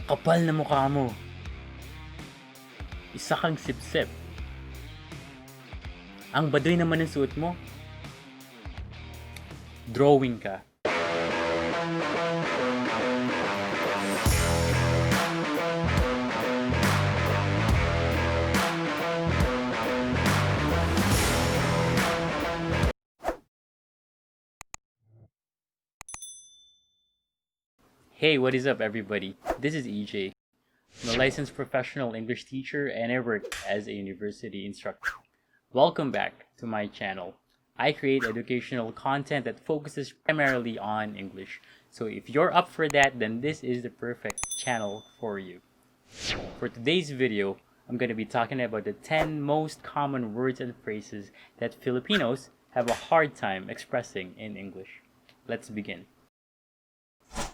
Kapal na mukha mo. Isa kang sip-sip. Ang baduy naman ng suot mo. Drawing ka. Hey, what is up everybody? This is EJ. I'm a licensed professional English teacher and I work as a university instructor. Welcome back to my channel. I create educational content that focuses primarily on English. So if you're up for that, then this is the perfect channel for you. For today's video, I'm going to be talking about the 10 most common words and phrases that Filipinos have a hard time expressing in English. Let's begin.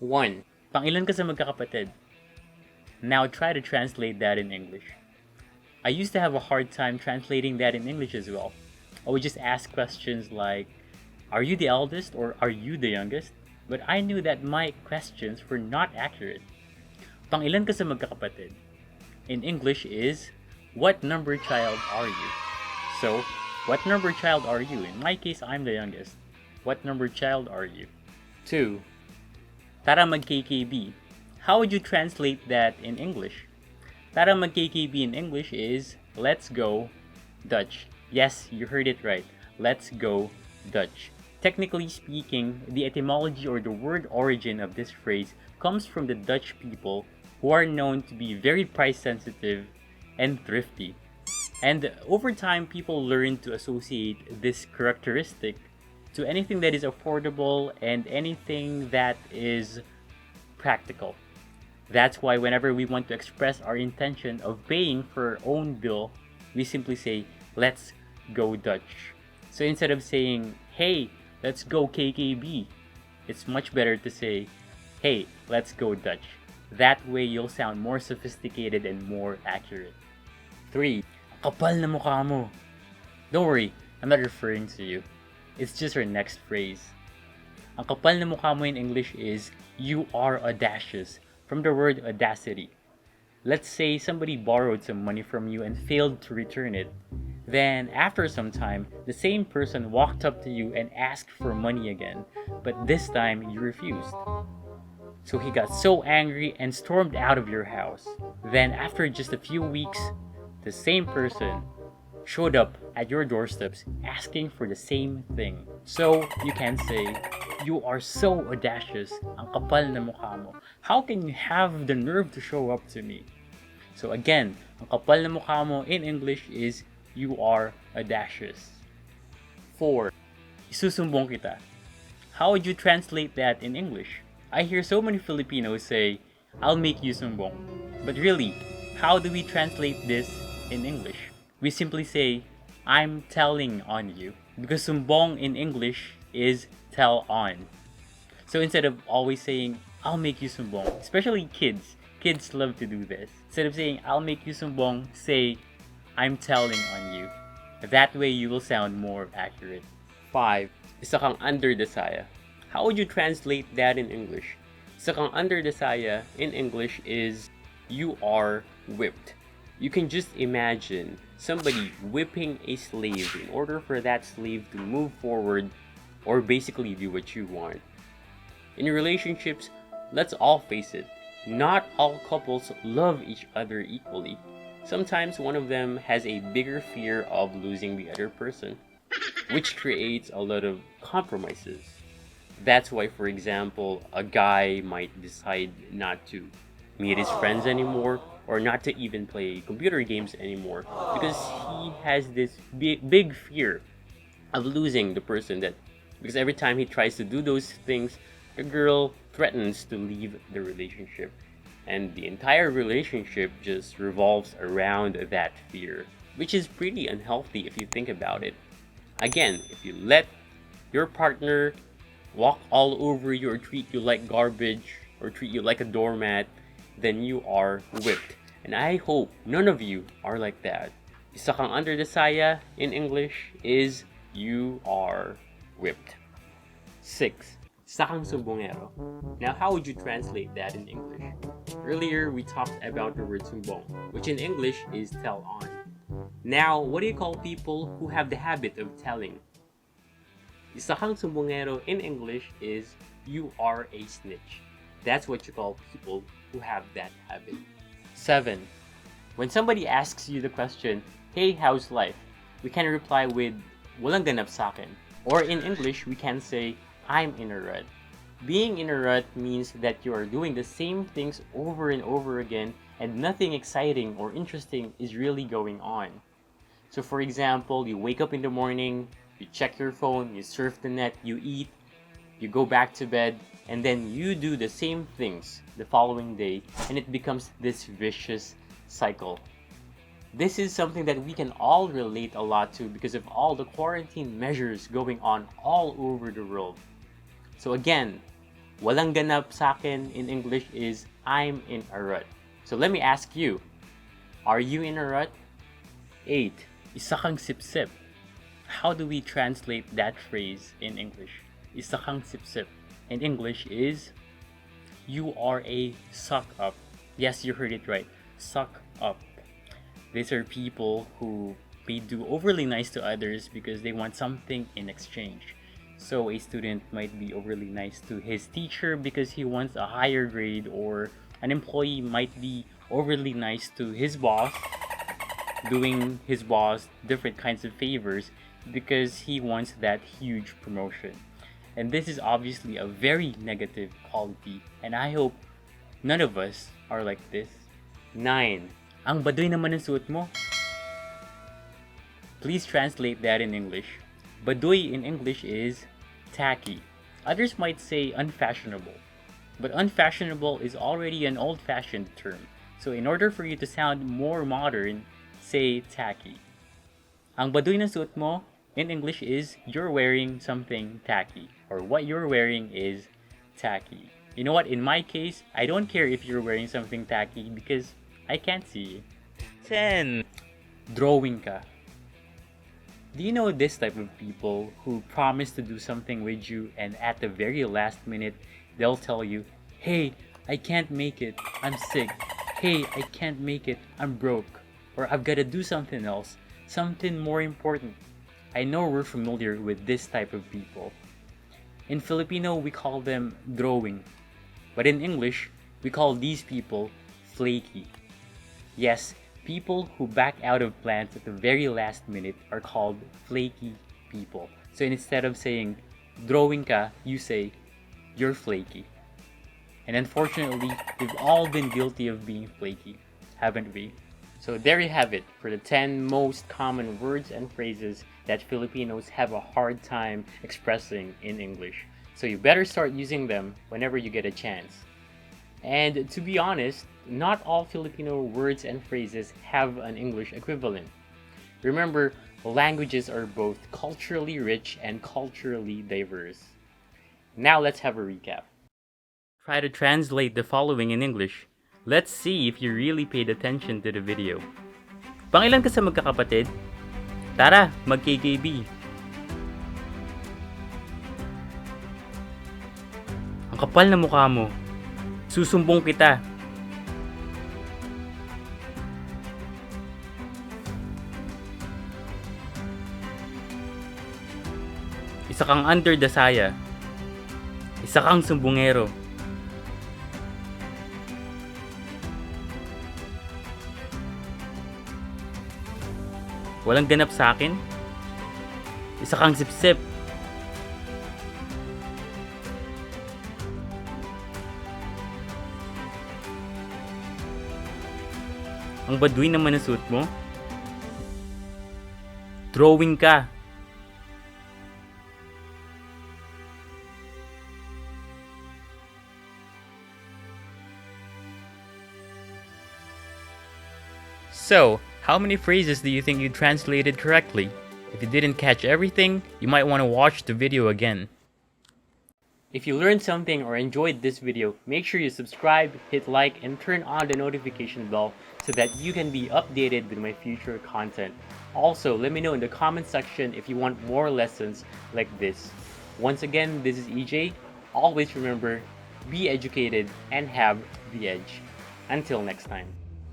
1. Pangilan ka sa magkakapatid? Now try to translate that in English. I used to have a hard time translating that in English as well. I would just ask questions like, are you the eldest or are you the youngest? But I knew that my questions were not accurate. Pangilan ka sa magkakapatid? In English is, what number child are you? So, what number child are you? In my case, I'm the youngest. What number child are you? 2. Tara mag-KKB. How would you translate that in English? Tara mag-KKB in English is, let's go Dutch. Yes, you heard it right. Let's go Dutch. Technically speaking, the etymology or the word origin of this phrase comes from the Dutch people who are known to be very price sensitive and thrifty. And over time, people learn to associate this characteristic to anything that is affordable and anything that is practical. That's why whenever we want to express our intention of paying for our own bill, we simply say, let's go Dutch. So instead of saying, hey, let's go KKB, it's much better to say, hey, let's go Dutch. That way you'll sound more sophisticated and more accurate. 3. Kapal na mukha mo. Don't worry, I'm not referring to you. It's just our next phrase. Ang kapal na mukha mo in English is, you are audacious, from the word audacity. Let's say somebody borrowed some money from you and failed to return it. Then, after some time, the same person walked up to you and asked for money again, but this time you refused. So he got so angry and stormed out of your house. Then, after just a few weeks, the same person showed up at your doorsteps asking for the same thing. So, you can say, you are so audacious, ang kapal na mukha mo. How can you have the nerve to show up to me? So again, ang kapal na mukha mo in English is, you are audacious. 4. Isusumbong kita. How would you translate that in English? I hear so many Filipinos say, I'll make you sumbong. But really, how do we translate this in English? We simply say, I'm telling on you. Because sumbong in English is tell on. So instead of always saying, I'll make you sumbong, especially kids love to do this. Instead of saying, I'll make you sumbong, say, I'm telling on you. That way you will sound more accurate. 5. Isa kang under the saya. How would you translate that in English? Isa kang under the saya in English is, you are whipped. You can just imagine somebody whipping a slave in order for that slave to move forward or basically do what you want. In relationships, let's all face it, not all couples love each other equally. Sometimes one of them has a bigger fear of losing the other person, which creates a lot of compromises. That's why, for example, a guy might decide not to meet his friends anymore or not to even play computer games anymore because he has this big fear of losing the person because every time he tries to do those things, the girl threatens to leave the relationship. And the entire relationship just revolves around that fear, which is pretty unhealthy if you think about it. Again, if you let your partner walk all over you or treat you like garbage or treat you like a doormat, then you are whipped. And I hope none of you are like that. Isa kang under the saya in English is, you are whipped. 6. Isa kang sumbongero. Now, how would you translate that in English? Earlier, we talked about the word sumbong, which in English is tell on. Now, what do you call people who have the habit of telling? Isa kang sumbongero in English is you are a snitch. That's what you call people who have that habit. 7. When somebody asks you the question, hey, how's life? We can reply with, walang ganap sa'kin. Or in English, we can say, I'm in a rut. Being in a rut means that you are doing the same things over and over again and nothing exciting or interesting is really going on. So for example, you wake up in the morning, you check your phone, you surf the net, you eat, you go back to bed, and then you do the same things the following day, and it becomes this vicious cycle. This is something that we can all relate a lot to because of all the quarantine measures going on all over the world. So again, walang ganap sa'kin in English is I'm in a rut. So let me ask you, are you in a rut? 8. Isa kang sip-sip. How do we translate that phrase in English? Isa kang sip-sip in English is you are a suck up. Yes, you heard it right. Suck up. These are people who may do overly nice to others because they want something in exchange. So a student might be overly nice to his teacher because he wants a higher grade, or an employee might be overly nice to his boss, doing his boss different kinds of favors because he wants that huge promotion. And this is obviously a very negative quality, and I hope none of us are like this. 9. Ang baduy naman ng suot mo. Please translate that in English. Baduy in English is tacky. Others might say unfashionable, but unfashionable is already an old-fashioned term. So in order for you to sound more modern, say tacky. Ang baduy ng suot mo in English is you're wearing something tacky, or what you're wearing is tacky. You know what? In my case, I don't care if you're wearing something tacky because I can't see you. 10. Drawing ka. Do you know this type of people who promise to do something with you and at the very last minute they'll tell you, hey, I can't make it, I'm sick. Hey, I can't make it, I'm broke. Or I've got to do something else, something more important. I know we're familiar with this type of people. In Filipino, we call them drawing. But in English, we call these people flaky. Yes, people who back out of plans at the very last minute are called flaky people. So instead of saying drawing ka, you say you're flaky. And unfortunately, we've all been guilty of being flaky, haven't we? So there you have it for the 10 most common words and phrases that Filipinos have a hard time expressing in English. So you better start using them whenever you get a chance. And to be honest, not all Filipino words and phrases have an English equivalent. Remember, languages are both culturally rich and culturally diverse. Now let's have a recap. Try to translate the following in English. Let's see if you really paid attention to the video. Pangilan ka sa magkakapatid? Tara, mag-KKB. Ang kapal na mukha mo. Susumbong kita. Isa kang under the saya. Isa kang sumbongero. Walang ganap sa akin? Isa kang sip-sip. Ang baduy naman ang suot mo? Drawing ka. So, how many phrases do you think you translated correctly? If you didn't catch everything, you might want to watch the video again. If you learned something or enjoyed this video, make sure you subscribe, hit like, and turn on the notification bell so that you can be updated with my future content. Also, let me know in the comment section if you want more lessons like this. Once again, this is EJ. Always remember, be educated and have the edge. Until next time.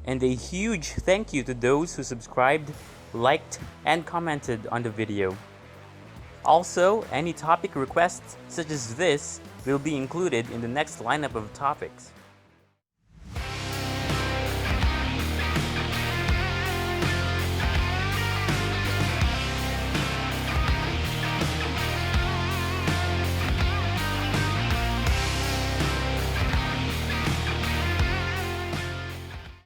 And a huge thank you to those who subscribed, liked, and commented on the video. Also, any topic requests such as this will be included in the next lineup of topics.